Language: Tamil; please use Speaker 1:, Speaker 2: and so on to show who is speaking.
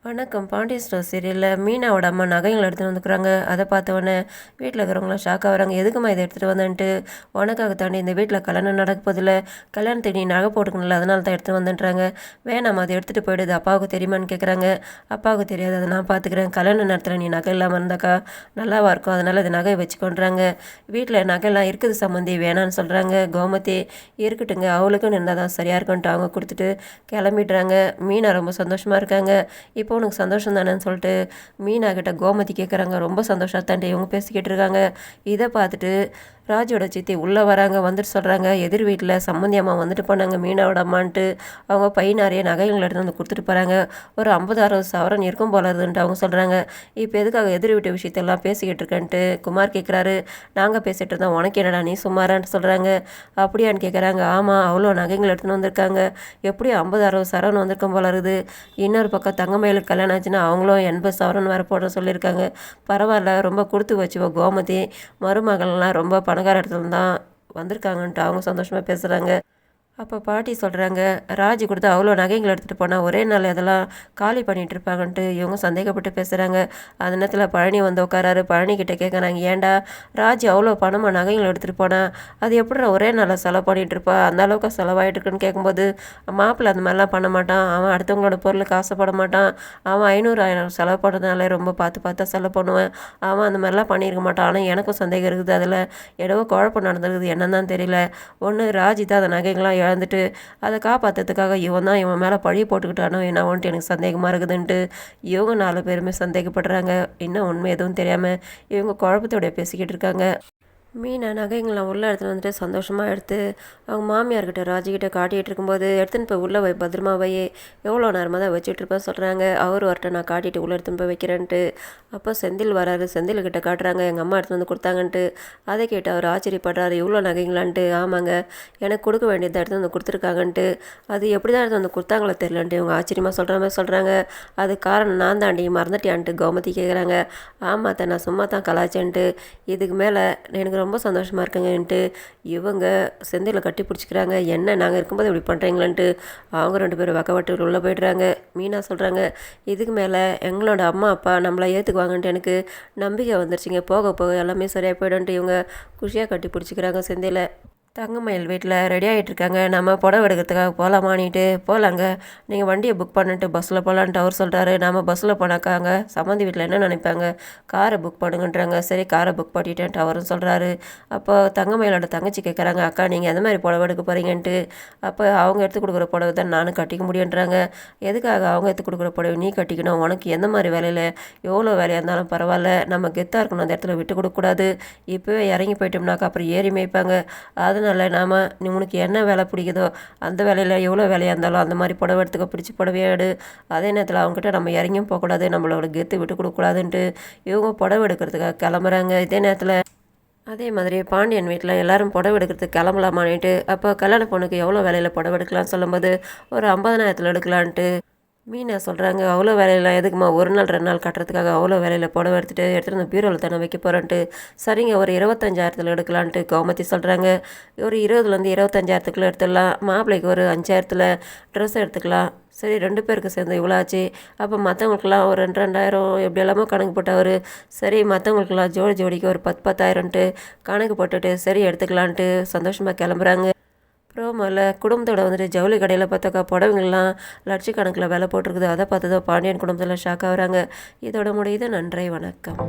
Speaker 1: வணக்கம். பாண்டியன் ஸ்டோர் சீரியல்ல மீனாவோட அம்மா நகைகள் எடுத்துட்டு வந்துருக்குறாங்க. அதை பார்த்தோன்னே வீட்டில் இருக்கிறவங்களாம் ஷாக் ஆகுறாங்க. எதுக்கும்மா இதை எடுத்துகிட்டு வந்தேன்ட்டு, உனக்காக தாண்டி இந்த வீட்டில் கல்யாணம் நடக்க போதில்ல, கல்யாணத்துக்கு நீ நகை போட்டுக்கணும்ல, அதனால தான் எடுத்துகிட்டு வந்துன்றாங்க. வேணாம்மா அதை எடுத்துகிட்டு போயிடுது, அப்பாவுக்கு தெரியுமான்னு கேட்குறாங்க. அப்பாவுக்கு தெரியாது, அதை நான் பார்த்துக்கிறேன். கல்யாண நேரத்தில் நீ நகை இல்லாமல் இருந்தாக்கா நல்லாவா இருக்கும், அதனால் இந்த நகையை வச்சுக்கொண்டுறாங்க. வீட்டில் நகைலாம் இருக்குது சம்மந்தி, வேணான்னு சொல்கிறாங்க. கோமதி இருக்கட்டுங்க, அவளுக்குன்னு இருந்தால் தான் சரியாக இருக்குன்ட்டு அவங்க கொடுத்துட்டு கிளம்பிடுறாங்க. மீனா ரொம்ப சந்தோஷமாக இருக்காங்க. இப்போ உனக்கு சந்தோஷம் தானேன்னு சொல்லிட்டு மீனா கிட்ட கோமதி கேட்குறாங்க. ரொம்ப சந்தோஷத்தான்ட்டு இவங்க பேசிக்கிட்டு இருக்காங்க. இதை பார்த்துட்டு ராஜோட சித்தி உள்ளே வராங்க. வந்துட்டு சொல்கிறாங்க, எதிர் வீட்டில் சம்மந்தி அம்மா வந்துட்டு போனாங்க மீனாவோட அம்மான்ட்டு. அவங்க பை நிறைய நகைகள் எடுத்து வந்து கொடுத்துட்டு போகிறாங்க. ஒரு 50-60 சவரன் இருக்கும் போல இருதுன்ட்டு அவங்க சொல்கிறாங்க. இப்போ எதுக்காக எதிர் வீட்டு விஷயத்தெல்லாம் பேசிக்கிட்டு இருக்கேன்ட்டு குமார் கேட்குறாரு. நாங்கள் பேசிகிட்டு இருந்தோம், உனக்கு என்னடா நீ சும்மாரான்ட்டு சொல்கிறாங்க. அப்படியான்னு கேட்குறாங்க. ஆமாம், அவ்வளோ நகைகள் எடுத்துன்னு வந்திருக்காங்க, எப்படியும் 50-60 சவரன் வந்திருக்கும் போல இருக்குது. இன்னொரு பக்கம் தங்கமயிலுக்கு கல்யாணம் ஆச்சுன்னா அவங்களும் 80 சவரன் வேறு போட சொல்லியிருக்காங்க. பரவாயில்ல, ரொம்ப கொடுத்து வச்சுவோ கோமதி, மருமகள்லாம் ரொம்ப பணக்கார இடத்துல தான் வந்திருக்காங்கன்ட்டு அவங்க சந்தோஷமாக பேசுகிறாங்க. அப்போ பாட்டி சொல்கிறாங்க, ராஜி கொடுத்து அவ்வளோ நகைகள் எடுத்துகிட்டு போனால் ஒரே நாள் அதெல்லாம் காலி பண்ணிகிட்டு இருப்பாங்கன்ட்டு இவங்க சந்தேகப்பட்டு பேசுகிறாங்க. அந்த நேரத்தில் பழனி வந்து உட்காராரு. பழனிக்கிட்ட கேட்குறாங்க, ஏன்டா ராஜி அவ்வளோ பணமாக நகைகள் எடுத்துகிட்டு போனால் அது எப்படி ஒரே நாளில் செலவு பண்ணிகிட்டு இருப்பா, அந்த அளவுக்கு செலவாகிட்டு இருக்குன்னு கேட்கும்போது, மாப்பிள்ளை அந்த மாதிரிலாம் பண்ண மாட்டான், அவன் அடுத்தவங்களோட பொருளுக்கு ஆசைப்பட மாட்டான், அவன் 500-1000 செலவு பண்ணுறதுனால ரொம்ப பார்த்து பார்த்தா செலவு பண்ணுவேன், அவன் அந்த மாதிரிலாம் பண்ணியிருக்க மாட்டான். ஆனால் எனக்கும் சந்தேகம் இருக்குது, அதில் ஏதோ குழப்பம் நடந்திருக்குது, என்னன்னு தான் தெரியல. ஒன்று ராஜி தான் அந்த நகைகள்லாம் இழந்துட்டு அதை காப்பாற்றுறதுக்காக இவன் மேலே பழி போட்டுக்கிட்டானோ என்னவோன்ட்டு எனக்கு சந்தேகமாக இருக்குதுன்ட்டு இவங்க 4 பேருமே சந்தேகப்படுறாங்க. இன்னும் உண்மை எதுவும் தெரியாமல் இவங்க குழப்பத்தோட பேசிக்கிட்டு இருக்காங்க. மீனை நகைங்களாம் உள்ளே எடுத்துகிட்டு வந்துட்டு சந்தோஷமாக எடுத்து அவங்க மாமியார்கிட்ட ராஜிக்கிட்ட காட்டிகிட்டு இருக்கும்போது, எடுத்துன்னு போய் உள்ளே போய் பத்திரமா வையே, எவ்வளோ நேரமாக தான் வச்சுட்ருப்பேன் சொல்கிறாங்க. அவர் வரட்ட நான் காட்டிட்டு உள்ளே எடுத்துன்னு போய் வைக்கிறேன்ட்டு. அப்போ செந்தில் வராரு. செந்தில்கிட்ட காட்டுறாங்க, எங்கள் அம்மா எடுத்துன்னு வந்து கொடுத்தாங்கன்ட்டு. அதை கேட்டு அவர் ஆச்சரியப்படுறாரு, இவ்வளோ நகைங்களான்ட்டு. ஆமாங்க, எனக்கு கொடுக்க வேண்டியதை எடுத்து வந்து கொடுத்துருக்காங்கன்ட்டு. அது எப்படி தான் எடுத்து வந்து கொடுத்தாங்களோ தெரியலன்ட்டு இவங்க ஆச்சரியமாக சொல்கிற மாதிரி சொல்கிறாங்க. அது காரணம் நான் தாண்டி மறந்துட்டியான்ட்டு கோமதி கேட்குறாங்க. ஆமாத்த, நான் சும்மா தான் கலாச்சேன்ட்டு. இதுக்கு மேலே எனக்கு ரொம்ப சந்தோஷமாக இருக்குங்கன்ட்டு இவங்க செந்தில் கட்டி பிடிச்சிக்கிறாங்க. என்ன நாங்கள் இருக்கும்போது இப்படி பண்ணுறீங்களான்ட்டு அவங்க 2 பேரும் வக்கவட்டு உள்ளே போய்ட்றாங்க. மீனா சொல்கிறாங்க, இதுக்கு மேலே எங்களோட அம்மா அப்பா நம்மளை ஏற்றுக்குவாங்கன்ட்டு எனக்கு நம்பிக்கை வந்துருச்சுங்க, போக போக எல்லாமே சரியாக போய்டுன்ட்டு இவங்க குஷியாக கட்டி பிடிச்சிக்கிறாங்க செந்தில். தங்கமயில் வீட்டில் ரெடி ஆகிட்டு இருக்காங்க. நம்ம புடவை எடுக்கிறதுக்காக போகலாமான்ட்டு. போகலாங்க, நீங்கள் வண்டியை புக் பண்ணிட்டு பஸ்ஸில் போகலான்ட்டு அவர் சொல்கிறாரு. நம்ம பஸ்ஸில் போனாக்காங்க சம்மந்தி வீட்டில் என்ன நினைப்பாங்க, காரை புக் பண்ணுங்கன்றாங்க. சரி, காரை புக் பண்ணிட்டேன்ட்டு அவரும் சொல்கிறாரு. அப்போ தங்கமயிலோட தங்கச்சி கேட்குறாங்க, அக்கா நீங்கள் எந்த மாதிரி புடவை எடுக்க போகிறீங்கன்ட்டு. அப்போ அவங்க எடுத்து கொடுக்குற புடவை தான் நானும் கட்டிக்க முடியுன்றாங்க. எதுக்காக அவங்க எடுத்து கொடுக்குற புடவை நீ கட்டிக்கணும், உனக்கு எந்த மாதிரி வேலையில் எவ்வளோ வேலையாக இருந்தாலும் பரவாயில்ல, நம்ம கெத்தாக இருக்கணும், அந்த இடத்துல விட்டு கொடுக்கக்கூடாது. இப்போவே இறங்கி போயிட்டோம்னாக்கா அப்புறம் ஏறி மேய்ப்பாங்க. அதனால் நாம் உனக்கு என்ன வேலை பிடிக்குதோ அந்த வேலையில் எவ்வளோ வேலையாக இருந்தாலும் அந்த மாதிரி புடவை எடுத்துக்க, பிடிச்சி புடவையாக எடு. அதே நேரத்தில் அவங்ககிட்ட நம்ம இறங்கியும் போகக்கூடாது, நம்மளோட கெத்து விட்டு கொடுக்கக்கூடாதுன்ட்டு இவங்க புடவை எடுக்கிறதுக்காக கிளம்புறாங்க. இதே நேரத்தில் அதே மாதிரி பாண்டியன் வீட்டில் எல்லாரும் புடவை எடுக்கிறதுக்கு கிளம்பலாமான்ட்டு. அப்போ கல்யாண பொண்ணுக்கு எவ்வளோ வேலையில் புடவை எடுக்கலாம்னு சொல்லும்போது ஒரு 50,000 எடுக்கலான்ட்டு மீனா சொல்கிறாங்க. அவ்வளோ வேலையெல்லாம் எதுக்குமா, 1 நாள் 2 நாள் கட்டுறதுக்காக அவ்வளோ வேலையில் புடவை எடுத்துகிட்டு வந்து பீரோவில் தானே வைக்க போகிறேன்ட்டு. சரிங்க, ஒரு 25,000 எடுக்கலான்ட்டு கோமதி சொல்கிறாங்க. ஒரு 20,000 25,000 எடுத்துடலாம், மாப்பிள்ளைக்கு ஒரு 5,000 ட்ரெஸ் எடுத்துக்கலாம். சரி, 2 பேருக்கு சேர்ந்து இவ்வளோ ஆச்சு. அப்போ மற்றவங்களுக்குலாம் ஒரு 2,000 எப்படி எல்லாமோ கணக்கு போட்டவர். சரி, மற்றவங்களுக்குலாம் ஜோடிக்கு ஒரு 10,000 கணக்கு போட்டுட்டு சரி எடுத்துக்கலான்ட்டு சந்தோஷமாக கிளம்புறாங்க. ப்ரோமோவில் குடும்பத்தோட வந்துட்டு ஜவுளி கடையில் பார்த்தாக்கா புடவைங்கள்லாம் லட்சக்கணக்கில் விலை போட்டிருக்குது. அதை பார்த்து தான் பாண்டியன் குடும்பத்தில் ஷாக் ஆகுறாங்க. இதோட முடியுது. நன்றி, வணக்கம்.